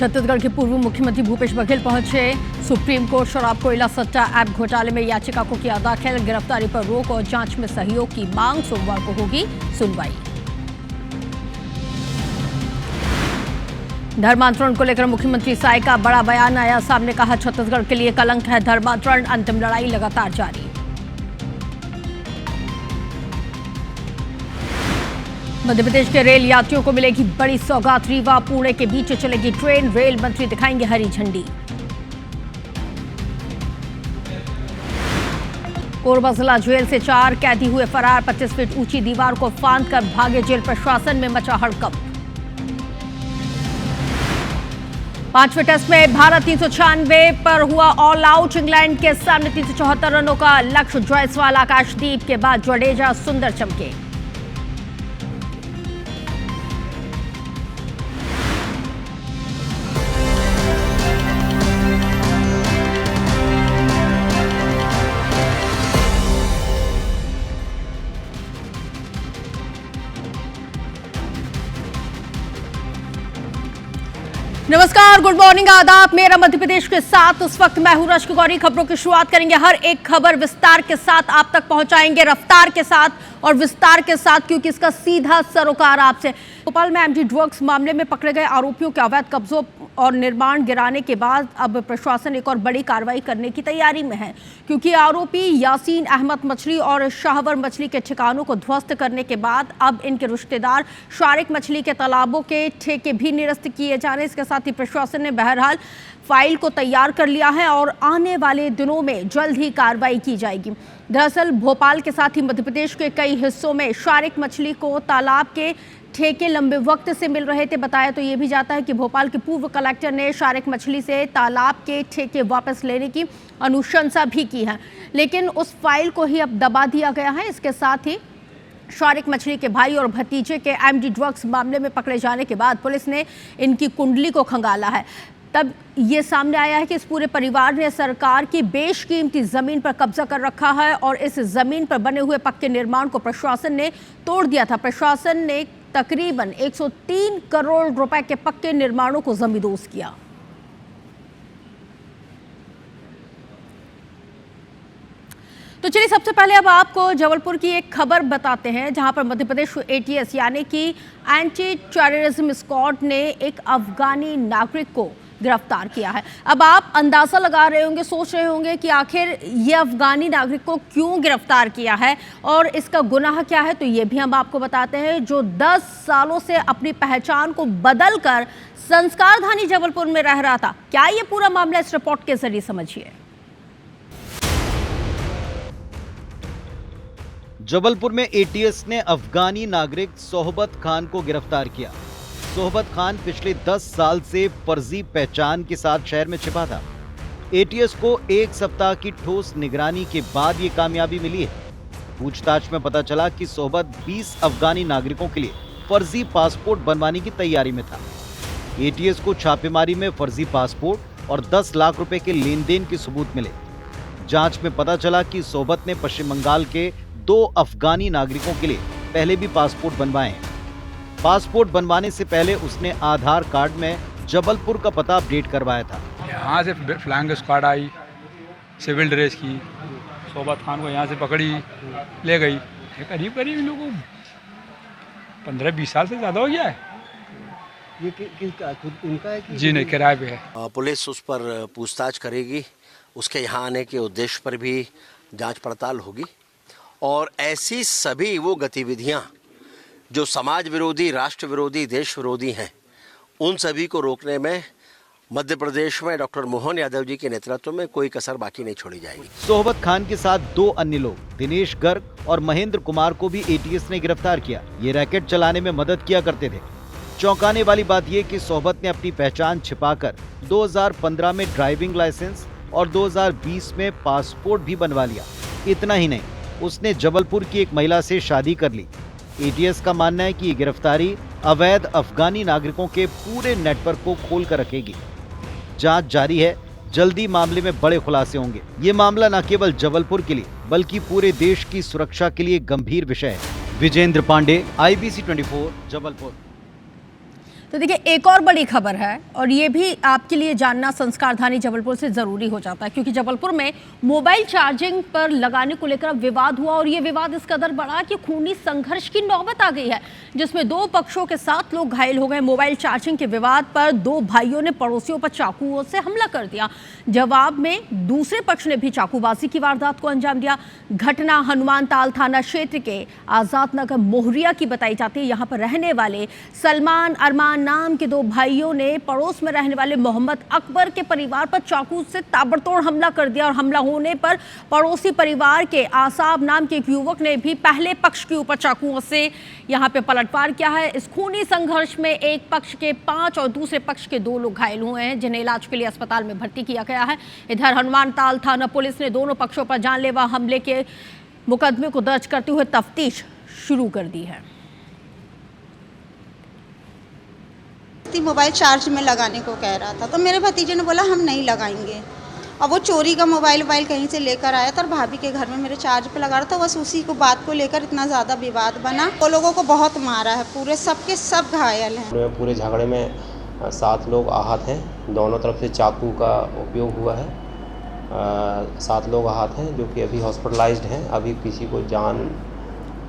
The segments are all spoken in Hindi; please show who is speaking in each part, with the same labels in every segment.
Speaker 1: छत्तीसगढ़ के पूर्व मुख्यमंत्री भूपेश बघेल पहुंचे सुप्रीम कोर्ट। शराब कोयला सट्टा ऐप घोटाले में याचिका को किया दाखिल। गिरफ्तारी पर रोक और जांच में सहयोग की मांग। सोमवार को होगी सुनवाई। धर्मांतरण को लेकर मुख्यमंत्री साय का बड़ा बयान आया। सामने कहा, छत्तीसगढ़ के लिए कलंक है धर्मांतरण। अंतिम लड़ाई लगातार जारी। मध्य प्रदेश के रेल यात्रियों को मिलेगी बड़ी सौगात। रीवा पुणे के बीच चलेगी ट्रेन। रेल मंत्री दिखाएंगे हरी झंडी। कोरबा जिला जेल से 4 कैदी हुए फरार। 25 फीट ऊंची दीवार को फांदकर भागे जेल प्रशासन में मचा हड़कंप। 5वें टेस्ट में भारत 396 पर हुआ ऑल आउट। इंग्लैंड के सामने 374 रनों का लक्ष्य। जायसवाल, आकाशदीप के बाद जडेजा सुंदर चमके। नमस्कार, गुड मॉर्निंग, आदाब। मेरा मध्य प्रदेश के साथ उस वक्त मैं हूं रश्मि गौरी। खबरों की शुरुआत करेंगे। हर एक खबर विस्तार के साथ आप तक पहुंचाएंगे, रफ्तार के साथ और विस्तार के साथ, क्योंकि इसका सीधा सरोकार आपसे। भोपाल में एमडी ड्रग्स मामले में पकड़े गए आरोपियों के अवैध कब्जों और निर्माण गिराने के बाद अब प्रशासन एक और बड़ी कार्रवाई करने की तैयारी में है, क्योंकि आरोपी यासीन अहमद मछली और शाहवर मछली के ठिकानों को ध्वस्त करने के बाद अब इनके रिश्तेदार शारिक मछली के तालाबों के ठेके भी निरस्त किए जा रहे हैं। इसके साथ ही प्रशासन ने बहरहाल फाइल को तैयार कर लिया है और आने वाले दिनों में जल्द ही कार्रवाई की जाएगी। दरअसल भोपाल के साथ ही मध्य प्रदेश के कई हिस्सों में शारिक मछली को तालाब के ठेके लंबे वक्त से मिल रहे थे। बताया तो ये भी जाता है कि भोपाल के पूर्व कलेक्टर ने शारिक मछली से तालाब के ठेके वापस लेने की अनुशंसा भी की है, लेकिन उस फाइल को ही अब दबा दिया गया है। इसके साथ ही शारिक मछली के भाई और भतीजे के एमडी ड्रग्स मामले में पकड़े जाने के बाद पुलिस ने इनकी कुंडली को खंगाला है। तब ये सामने आया है कि इस पूरे परिवार ने सरकार की बेशकीमती जमीन पर कब्जा कर रखा है और इस जमीन पर बने हुए पक्के निर्माण को प्रशासन ने तोड़ दिया था। प्रशासन ने तकरीबन 103 करोड़ रुपए के पक्के निर्माणों को जमींदोज किया। तो चलिए सबसे पहले अब आपको जबलपुर की एक खबर बताते हैं, जहां पर मध्य प्रदेश एटीएस यानी कि एंटी टेररिज्म स्क्वाड ने एक अफगानी नागरिक को गिरफ्तार किया है। अब आप अंदाजा लगा रहे होंगे, सोच रहे होंगे कि आखिर ये अफगानी नागरिक को क्यों गिरफ्तार किया है और इसका गुनाह क्या है। तो ये भी हम आपको बताते हैं। जो 10 सालों से अपनी पहचान को बदलकर संस्कारधानी जबलपुर में रह रहा था, क्या ये पूरा मामला इस रिपोर्ट के जरिए समझिए।
Speaker 2: जबलपुर में एटीएस ने अफगानी नागरिक सोहबत खान को गिरफ्तार किया। सोहबत खान पिछले 10 साल से फर्जी पहचान के साथ शहर में छिपा था। एटीएस को 1 सप्ताह की ठोस निगरानी के बाद ये कामयाबी मिली है। पूछताछ में पता चला कि सोहबत 20 अफगानी नागरिकों के लिए फर्जी पासपोर्ट बनवाने की तैयारी में था। एटीएस को छापेमारी में फर्जी पासपोर्ट और 10 लाख रुपए के लेन देन के सबूत मिले। जांच में पता चला कि सोहबत ने पश्चिम बंगाल के 2 अफगानी नागरिकों के लिए पहले भी पासपोर्ट बनवाए हैं। पासपोर्ट बनवाने से पहले उसने आधार कार्ड में जबलपुर का पता अपडेट करवाया था।
Speaker 3: यहाँ से फ्लाइंग स्क्वाड आई, सिविल ड्रेस की, सोहबत खान को यहाँ से पकड़ी ले गई। करीब करीब इन लोगों को 15-20 साल से ज़्यादा हो गया है।
Speaker 4: ये किसका, खुद उनका है कि
Speaker 3: जी नहीं, किराए पे है।
Speaker 5: पुलिस उस पर पूछताछ करेगी। उसके यहाँ आने के उद्देश्य पर भी जांच पड़ताल होगी और ऐसी सभी वो गतिविधियाँ जो समाज विरोधी, राष्ट्र विरोधी, देश विरोधी हैं, उन सभी को रोकने में मध्य प्रदेश में डॉक्टर मोहन यादव जी के नेतृत्व में कोई कसर बाकी नहीं छोड़ी जाएगी।
Speaker 2: सोहबत खान के साथ 2 अन्य लोग, दिनेश गर्ग और महेंद्र कुमार को भी एटीएस ने गिरफ्तार किया। ये रैकेट चलाने में मदद किया करते थे। चौंकाने वाली बात यह कि सोहबत ने अपनी पहचान छिपाकर 2015 में ड्राइविंग लाइसेंस और 2020 में पासपोर्ट भी बनवा लिया। इतना ही नहीं, उसने जबलपुर की एक महिला से शादी कर ली। एटीएस का मानना है कि ये गिरफ्तारी अवैध अफगानी नागरिकों के पूरे नेटवर्क को खोल कर रखेगी। जांच जारी है, जल्दी मामले में बड़े खुलासे होंगे। ये मामला न केवल जबलपुर के लिए बल्कि पूरे देश की सुरक्षा के लिए गंभीर विषय है। विजेंद्र पांडे, IBC 24, जबलपुर।
Speaker 1: तो देखिए एक और बड़ी खबर है और ये भी आपके लिए जानना संस्कारधानी जबलपुर से जरूरी हो जाता है, क्योंकि जबलपुर में मोबाइल चार्जिंग पर लगाने को लेकर विवाद हुआ और ये विवाद इस कदर बढ़ा कि खूनी संघर्ष की नौबत आ गई है, जिसमें 2 पक्षों के 7 लोग घायल हो गए। मोबाइल चार्जिंग के विवाद पर 2 भाइयों ने पड़ोसियों पर चाकुओं से हमला कर दिया। जवाब में दूसरे पक्ष ने भी चाकूबाजी की वारदात को अंजाम दिया। घटना हनुमान ताल थाना क्षेत्र के आजाद नगर मोहरिया की बताई जाती है। यहाँ पर रहने वाले सलमान अरमान नाम के 2 भाइयों ने पड़ोस में रहने वाले मोहम्मद अकबर के परिवार पर चाकू से ताबड़तोड़ हमला कर दिया और हमला होने पर पड़ोसी परिवार के आसाब नाम के एक युवक ने भी पहले पक्ष के ऊपर चाकुओं से यहाँ पे पलटवार किया है। इस खूनी संघर्ष में एक पक्ष के 5 और दूसरे पक्ष के 2 लोग घायल हुए हैं, जिन्हें इलाज के लिए अस्पताल में भर्ती किया गया है। इधर हनुमान ताल थाना पुलिस ने दोनों पक्षों पर जानलेवा हमले के मुकदमे को दर्ज करते हुए तफ्तीश शुरू कर दी है।
Speaker 6: मोबाइल चार्ज में लगाने को कह रहा था, तो मेरे भतीजे ने बोला हम नहीं लगाएंगे, और वो चोरी का मोबाइल कहीं से लेकर आया था और भाभी के घर में मेरे चार्ज पे लगा रहा था। बस उसी को बात को लेकर इतना ज़्यादा विवाद बना। वो लोगों को बहुत मारा है, पूरे सबके सब घायल हैं।
Speaker 7: पूरे झगड़े में 7 लोग आहत हैं, दोनों तरफ से चाकू का उपयोग हुआ है। 7 लोग आहत हैं जो कि अभी हॉस्पिटलाइज्ड हैं। अभी किसी को जान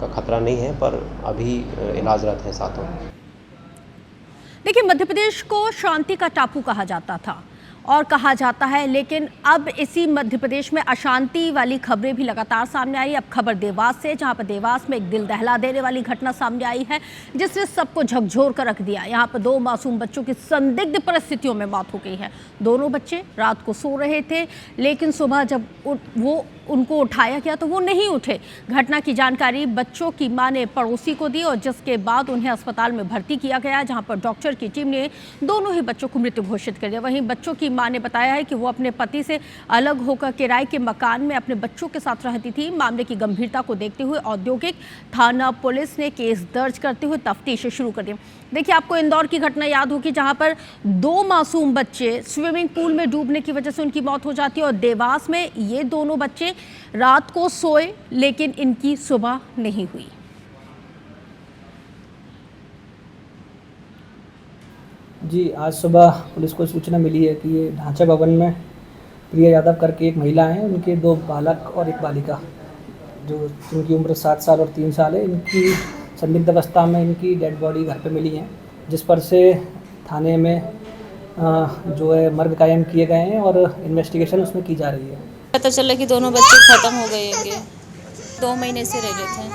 Speaker 7: का खतरा नहीं है, पर अभी इलाजरत हैं 7।
Speaker 1: देखिए मध्य प्रदेश को शांति का टापू कहा जाता था और कहा जाता है, लेकिन अब इसी मध्य प्रदेश में अशांति वाली खबरें भी लगातार सामने आई। अब खबर देवास से, जहां पर देवास में एक दिल दहला देने वाली घटना सामने आई है, जिसने सबको झकझोर कर रख दिया। यहां पर 2 मासूम बच्चों की संदिग्ध परिस्थितियों में मौत हो गई है। दोनों बच्चे रात को सो रहे थे, लेकिन सुबह जब उनको उठाया गया तो वो नहीं उठे। घटना की जानकारी बच्चों की मां ने पड़ोसी को दी और जिसके बाद उन्हें अस्पताल में भर्ती किया गया, जहां पर डॉक्टर की टीम ने दोनों ही बच्चों को मृत घोषित कर दिया। वहीं बच्चों की मां ने बताया है कि वो अपने पति से अलग होकर किराए के मकान में अपने बच्चों के साथ रहती थी। मामले की गंभीरता को देखते हुए औद्योगिक थाना पुलिस ने केस दर्ज करते हुए तफ्तीश शुरू कर दी। देखिए आपको इंदौर की घटना याद होगी, जहां पर 2 मासूम बच्चे स्विमिंग पूल में डूबने की वजह से उनकी मौत हो जाती है, और देवास में ये दोनों बच्चे रात को सोए लेकिन इनकी सुबह नहीं हुई।
Speaker 8: जी, आज सुबह पुलिस को सूचना मिली है कि ये ढांचा भवन में प्रिया यादव करके एक महिला हैं, उनके 2 बालक और एक बालिका, जिनकी उम्र 7 साल और 3 साल है। इनकी संदिग्ध अवस्था में इनकी डेड बॉडी घर पे मिली है, जिस पर से थाने में जो है मर्ग कायम किए गए हैं और इन्वेस्टिगेशन उसमें की जा रही है।
Speaker 9: पता चला कि दोनों बच्चे ख़त्म हो गए होंगे। 2 महीने से रह रहे थे,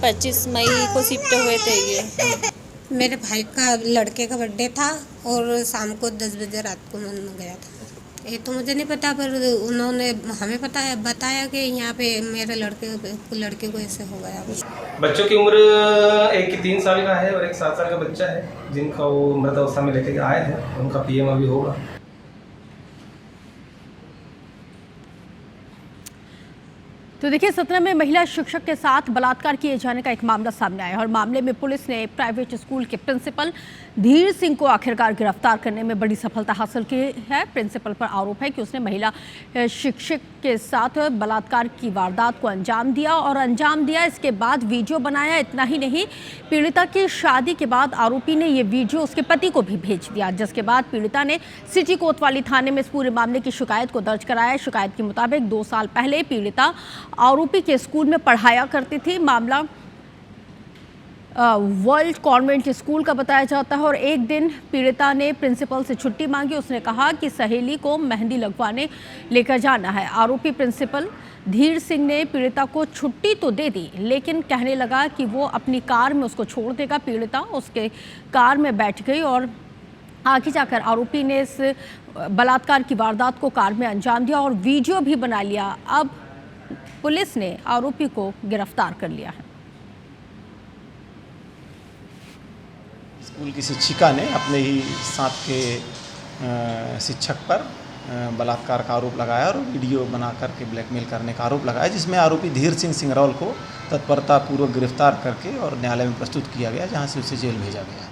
Speaker 9: 25 मई को शिफ्ट हुए थे। ये
Speaker 10: मेरे भाई का लड़के का बर्थडे था और शाम को 10 बजे रात को मन गया था। ये तो मुझे नहीं पता, पर उन्होंने हमें बताया कि यहाँ पे मेरे लड़के को ऐसे हो गया।
Speaker 11: बच्चों की उम्र एक 3 साल का है और एक 7 साल का बच्चा है, जिनका वो मृत अवस्था में लेके आए थे। उनका पीएम अभी होगा।
Speaker 1: तो देखिए सतना में महिला शिक्षक के साथ बलात्कार किए जाने का एक मामला सामने आया और मामले में पुलिस ने प्राइवेट स्कूल के प्रिंसिपल धीर सिंह को आखिरकार गिरफ्तार करने में बड़ी सफलता हासिल की है। प्रिंसिपल पर आरोप है कि उसने महिला शिक्षक के साथ बलात्कार की वारदात को अंजाम दिया। इसके बाद वीडियो बनाया। इतना ही नहीं, पीड़िता की शादी के बाद आरोपी ने ये वीडियो उसके पति को भी भेज दिया, जिसके बाद पीड़िता ने सिटी कोतवाली थाने में इस पूरे मामले की शिकायत को दर्ज कराया। शिकायत के मुताबिक 2 साल पहले पीड़िता आरोपी के स्कूल में पढ़ाया करती थी। मामला वर्ल्ड कॉन्वेंट स्कूल का बताया जाता है और एक दिन पीड़िता ने प्रिंसिपल से छुट्टी मांगी। उसने कहा कि सहेली को मेहंदी लगवाने लेकर जाना है। आरोपी प्रिंसिपल धीर सिंह ने पीड़िता को छुट्टी तो दे दी, लेकिन कहने लगा कि वो अपनी कार में उसको छोड़ देगा। पीड़िता उसके कार में बैठ गई और आगे जाकर आरोपी ने इस बलात्कार की वारदात को कार में अंजाम दिया और वीडियो भी बना लिया। अब पुलिस ने आरोपी को गिरफ्तार कर लिया है।
Speaker 12: स्कूल की शिक्षिका ने अपने ही साथ के शिक्षक पर बलात्कार का आरोप लगाया और वीडियो बना करके ब्लैकमेल करने का आरोप लगाया, जिसमें आरोपी धीर सिंह सिंगरौल को तत्परतापूर्वक गिरफ्तार करके और न्यायालय में प्रस्तुत किया गया, जहां से उसे जेल भेजा गया।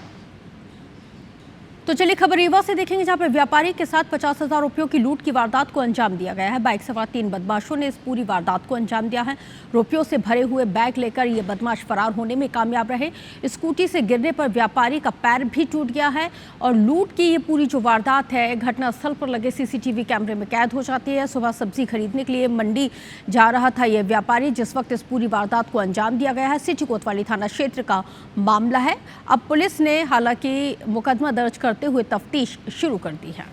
Speaker 1: तो चलिए खबर रीवा से देखेंगे, जहां पर व्यापारी के साथ 50,000 रुपयों की लूट की वारदात को अंजाम दिया गया है। बाइक सवार 3 बदमाशों ने इस पूरी वारदात को अंजाम दिया है। रुपयों से भरे हुए बैग लेकर ये बदमाश फरार होने में कामयाब रहे। स्कूटी से गिरने पर व्यापारी का पैर भी टूट गया है और लूट की ये पूरी जो वारदात है घटनास्थल पर लगे CCTV कैमरे में कैद हो जाती है। सुबह सब्जी खरीदने के लिए मंडी जा रहा था ये व्यापारी, जिस वक्त इस पूरी वारदात को अंजाम दिया गया है। सिटी कोतवाली थाना क्षेत्र का मामला है। अब पुलिस ने हालांकि मुकदमा दर्ज करते हुए तफ्तीश शुरू कर दी है।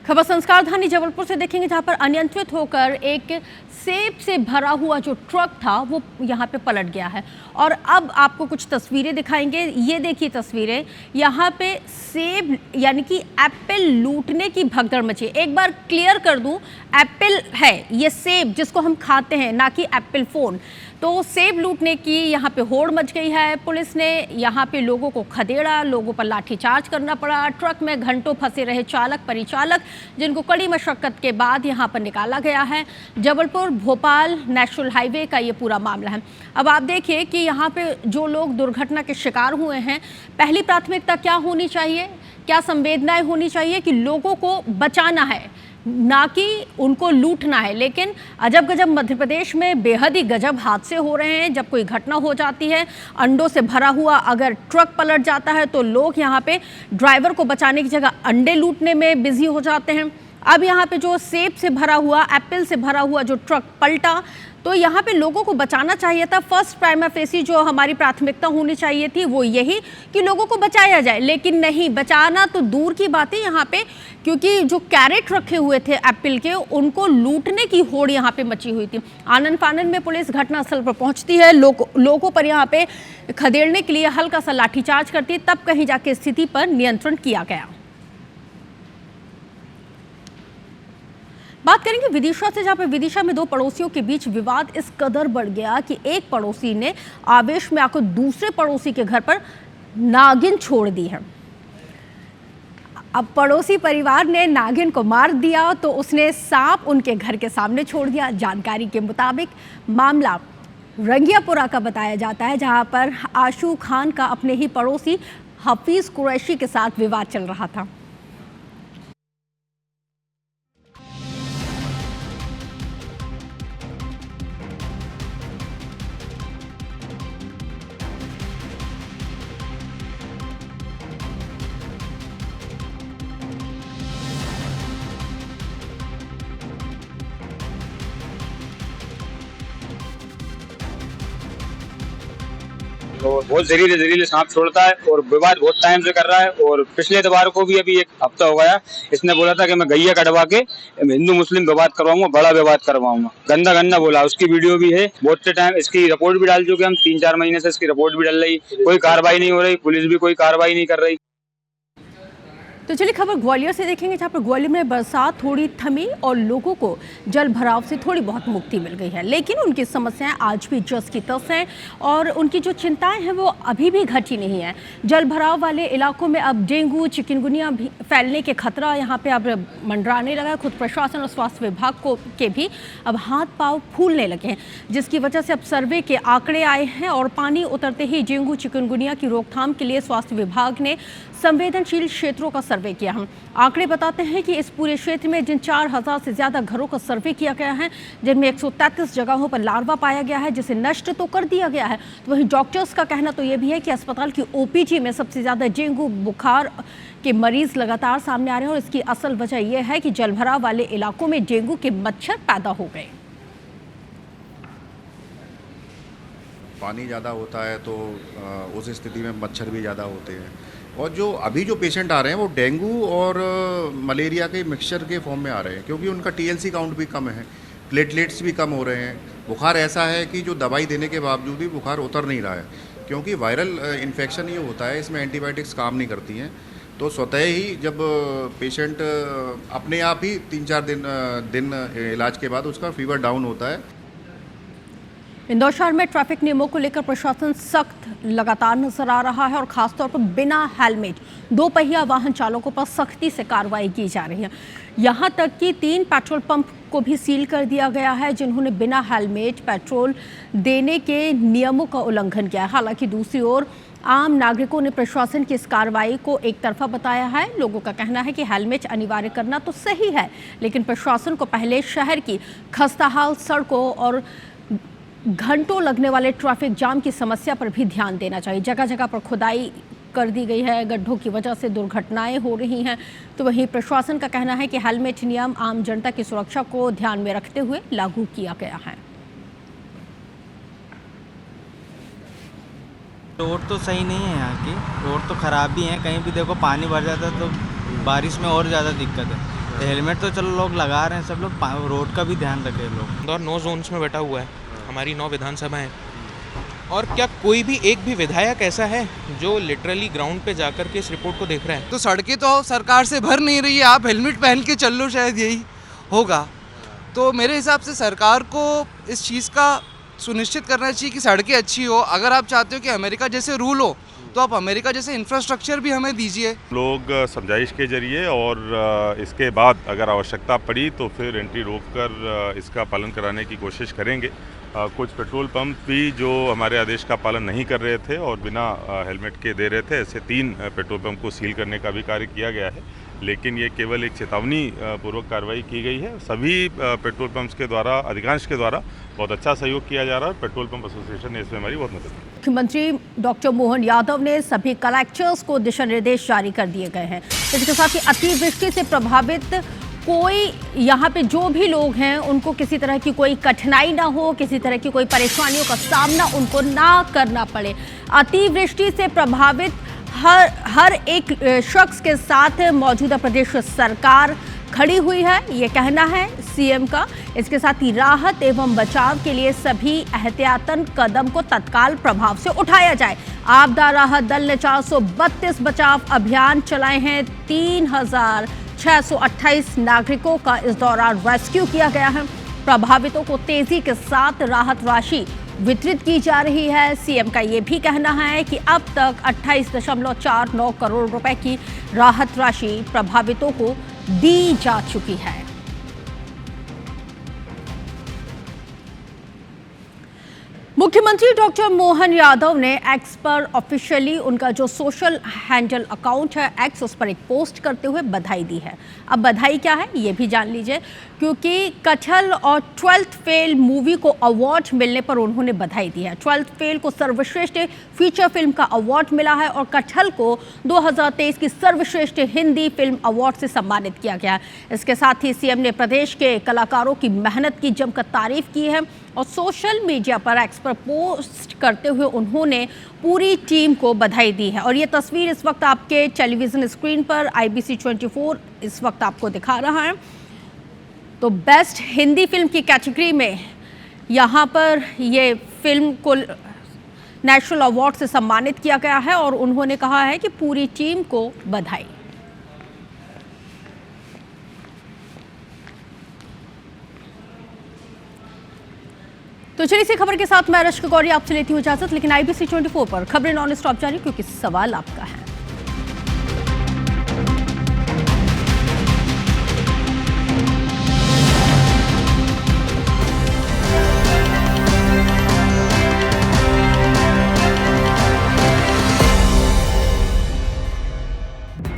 Speaker 1: खबर संस्कार धानी जबलपुर से देखेंगे, जहां पर अनियंत्रित होकर एक सेब से भरा हुआ जो ट्रक था वो यहां पे पलट गया है। और अब आपको कुछ तस्वीरें दिखाएंगे। ये देखिए तस्वीरें, यहां पे सेब यानी कि एप्पल लूटने की भगदड़ मची। एक बार क्लियर कर दूं, एप्पल है ये सेब जिसको हम खाते हैं, ना कि एप्पल फोन। तो सेब लूटने की यहाँ पे होड़ मच गई है। पुलिस ने यहाँ पे लोगों को खदेड़ा, लोगों पर लाठीचार्ज करना पड़ा। ट्रक में घंटों फंसे रहे चालक परिचालक, जिनको कड़ी मशक्कत के बाद यहाँ पर निकाला गया है। जबलपुर भोपाल नेशनल हाईवे का ये पूरा मामला है। अब आप देखिए कि यहाँ पे जो लोग दुर्घटना के शिकार हुए हैं, पहली प्राथमिकता क्या होनी चाहिए, क्या संवेदनाएं होनी चाहिए कि लोगों को बचाना है, ना कि उनको लूटना है। लेकिन अजब गजब मध्य प्रदेश में बेहद ही गजब हादसे हो रहे हैं। जब कोई घटना हो जाती है, अंडों से भरा हुआ अगर ट्रक पलट जाता है तो लोग यहाँ पे ड्राइवर को बचाने की जगह अंडे लूटने में बिजी हो जाते हैं। अब यहाँ पे जो सेब से भरा हुआ, एप्पल से भरा हुआ जो ट्रक पलटा, तो यहाँ पे लोगों को बचाना चाहिए था। फर्स्ट प्राइमा फेसी जो हमारी प्राथमिकता होनी चाहिए थी वो यही कि लोगों को बचाया जाए, लेकिन नहीं, बचाना तो दूर की बात है यहाँ पे, क्योंकि जो कैरेट रखे हुए थे एप्पल के, उनको लूटने की होड़ यहाँ पे मची हुई थी। आनन फानन में पुलिस घटनास्थल पर पहुंचती है, लोगों पर यहाँ पे खदेड़ने के लिए हल्का सा लाठीचार्ज करती है, तब कहीं जाके स्थिति पर नियंत्रण किया गया। बात करेंगे विदिशा से, जहां पर विदिशा में 2 पड़ोसियों के बीच विवाद इस कदर बढ़ गया कि एक पड़ोसी ने आवेश में आकर दूसरे पड़ोसी के घर पर नागिन छोड़ दी है। अब पड़ोसी परिवार ने नागिन को मार दिया तो उसने सांप उनके घर के सामने छोड़ दिया। जानकारी के मुताबिक मामला रंगियापुरा का बताया जाता है, जहां पर आशू खान का अपने ही पड़ोसी हफीज कुरैशी के साथ विवाद चल रहा था।
Speaker 13: तो बहुत जहरीले सांप छोड़ता है और विवाद बहुत टाइम से कर रहा है। और पिछले इतवार को भी अभी 1 हफ्ता हो गया, इसने बोला था कि मैं गैया कटवा के हिंदू मुस्लिम विवाद करवाऊंगा, बड़ा विवाद करवाऊंगा। गंदा बोला, उसकी वीडियो भी है। बहुत से टाइम इसकी रिपोर्ट भी डाल चुके हम, 3-4 महीने से इसकी रिपोर्ट भी डल रही, कोई कार्रवाई नहीं हो रही, पुलिस भी कोई कार्रवाई नहीं कर रही।
Speaker 1: तो चलिए खबर ग्वालियर से देखेंगे, जहाँ पर ग्वालियर में बरसात थोड़ी थमी और लोगों को जल भराव से थोड़ी बहुत मुक्ति मिल गई है, लेकिन उनकी समस्याएं आज भी जस की तस हैं और उनकी जो चिंताएं हैं वो अभी भी घटी नहीं है। जल भराव वाले इलाकों में अब डेंगू चिकनगुनिया भी फैलने के खतरा यहाँ पे अब मंडराने लगा है। खुद प्रशासन और स्वास्थ्य विभाग के भी अब हाथ पांव फूलने लगे हैं, जिसकी वजह से अब सर्वे के आंकड़े आए हैं और पानी उतरते ही डेंगू चिकनगुनिया की रोकथाम के लिए स्वास्थ्य विभाग ने संवेदनशील क्षेत्रों का सर्वे किया है। आंकड़े बताते हैं कि इस पूरे क्षेत्र में जिन 4000 से ज़्यादा घरों का सर्वे किया गया है, जिनमें 133 जगहों पर लार्वा पाया गया है, जिसे नष्ट तो कर दिया गया है। तो वहीं डॉक्टर्स का कहना तो ये भी है कि अस्पताल की OPG में सबसे ज़्यादा डेंगू बुखार के मरीज लगातार सामने आ रहे हैं और इसकी असल वजह यह है कि जलभराव वाले इलाकों में डेंगू के मच्छर पैदा हो गए।
Speaker 14: पानी ज़्यादा होता है तो उस स्थिति में मच्छर भी ज़्यादा होते हैं। और जो अभी जो पेशेंट आ रहे हैं वो डेंगू और मलेरिया के मिक्सचर के फॉर्म में आ रहे हैं, क्योंकि उनका TLC काउंट भी कम है, प्लेटलेट्स भी कम हो रहे हैं। बुखार ऐसा है कि जो दवाई देने के बावजूद भी बुखार उतर नहीं रहा है, क्योंकि वायरल इन्फेक्शन ये होता है, इसमें एंटीबायोटिक्स काम नहीं करती हैं। तो स्वतः ही जब पेशेंट अपने आप ही 3-4 दिन इलाज के बाद उसका फीवर डाउन होता है।
Speaker 1: इंदौर शहर में ट्रैफिक नियमों को लेकर प्रशासन सख्त लगातार नजर आ रहा है और खासतौर पर बिना हेलमेट दो पहिया वाहन चालकों पर सख्ती से कार्रवाई की जा रही है। यहां तक कि 3 पेट्रोल पंप को भी सील कर दिया गया है जिन्होंने बिना हेलमेट पेट्रोल देने के नियमों का उल्लंघन किया है। हालांकि दूसरी ओर आम नागरिकों ने प्रशासन की इस कार्रवाई को एक तरफा बताया है। लोगों का कहना है कि हेलमेट अनिवार्य करना तो सही है, लेकिन प्रशासन को पहले शहर की खस्ताहाल सड़कों और घंटों लगने वाले ट्रैफिक जाम की समस्या पर भी ध्यान देना चाहिए। जगह जगह पर खुदाई कर दी गई है, गड्ढों की वजह से दुर्घटनाएं हो रही हैं। तो वहीं प्रशासन का कहना है कि हेलमेट नियम आम जनता की सुरक्षा को ध्यान में रखते हुए लागू किया गया है।
Speaker 15: रोड तो सही नहीं है, यहाँ की रोड तो ख़राब भी है। कहीं भी देखो पानी भर जाता है तो बारिश में और ज़्यादा दिक्कत है। तो हेलमेट तो चलो लोग लगा रहे हैं, सब लोग रोड का भी ध्यान रखें लोग।
Speaker 16: इंदौर 9 जोन्स में बैठा हुआ है, हमारी 9 विधानसभाएं, और क्या कोई भी एक भी विधायक ऐसा है जो लिटरली ग्राउंड पे जाकर के इस रिपोर्ट को देख रहा है?
Speaker 17: तो सड़कें तो सरकार से भर नहीं रही है, आप हेलमेट पहन के चल लो, शायद यही होगा। तो मेरे हिसाब से सरकार को इस चीज़ का सुनिश्चित करना चाहिए कि सड़कें अच्छी हो। अगर आप चाहते हो कि अमेरिका जैसे रूल हो तो आप अमेरिका जैसे इंफ्रास्ट्रक्चर भी हमें दीजिए।
Speaker 18: लोग समझाइश के जरिए और इसके बाद अगर आवश्यकता पड़ी तो फिर एंट्री रोककर इसका पालन कराने की कोशिश करेंगे। कुछ पेट्रोल पंप भी जो हमारे आदेश का पालन नहीं कर रहे थे और बिना हेलमेट के दे रहे थे, ऐसे 3 पेट्रोल पंप को सील करने का भी कार्य किया गया है। लेकिन ये केवल एक चेतावनी पूर्वक कार्रवाई की गई है। सभी पेट्रोल पंप्स के द्वारा, अधिकांश के द्वारा बहुत अच्छा सहयोग किया जा रहा है। पेट्रोल पंप एसोसिएशन ने इसमें हमारी बहुत मदद की।
Speaker 1: मुख्यमंत्री डॉक्टर मोहन यादव ने सभी कलेक्टर्स को दिशा निर्देश जारी कर दिए गए हैं। इसके साथ ही अतिवृष्टि से प्रभावित कोई यहाँ पे जो भी लोग हैं उनको किसी तरह की कोई कठिनाई ना हो, किसी तरह की कोई परेशानियों का सामना उनको ना करना पड़े। अतिवृष्टि से प्रभावित हर एक शख्स के साथ मौजूदा प्रदेश सरकार खड़ी हुई है, ये कहना है सीएम का। इसके साथ ही राहत एवं बचाव के लिए सभी एहतियातन कदम को तत्काल प्रभाव से उठाया जाए। आपदा राहत दल ने 432 बचाव अभियान चलाए हैं। 3628 नागरिकों का इस दौरान रेस्क्यू किया गया है। प्रभावितों को तेजी के साथ राहत राशि वितरित की जा रही है। सीएम का ये भी कहना है कि अब तक 28.49 करोड़ रुपए की राहत राशि प्रभावितों को दी जा चुकी है। मुख्यमंत्री डॉक्टर मोहन यादव ने एक्स पर ऑफिशियली उनका जो सोशल हैंडल अकाउंट है एक्स, उस पर एक पोस्ट करते हुए बधाई दी है। अब बधाई क्या है ये भी जान लीजिए, क्योंकि कटहल और 12th फेल मूवी को अवार्ड मिलने पर उन्होंने बधाई दी है। 12th फेल को सर्वश्रेष्ठ फीचर फिल्म का अवार्ड मिला है और कटहल को 2023 की सर्वश्रेष्ठ हिंदी फिल्म अवार्ड से सम्मानित किया गया है। इसके साथ ही सीएम ने प्रदेश के कलाकारों की मेहनत की जमकर तारीफ की है और सोशल मीडिया पर एक्स पर पोस्ट करते हुए उन्होंने पूरी टीम को बधाई दी है। और ये तस्वीर इस वक्त आपके टेलीविजन स्क्रीन पर IBC 24 इस वक्त आपको दिखा रहा है। तो बेस्ट हिंदी फिल्म की कैटेगरी में यहाँ पर ये फिल्म को नेशनल अवार्ड से सम्मानित किया गया है और उन्होंने कहा है कि पूरी टीम को बधाई। तो चलिए इसी खबर के साथ मैं रश्क गौरी आपसे लेती हूँ इजाजत, लेकिन IBC 24 पर खबरें नॉन स्टॉप जारी, क्योंकि सवाल आपका है।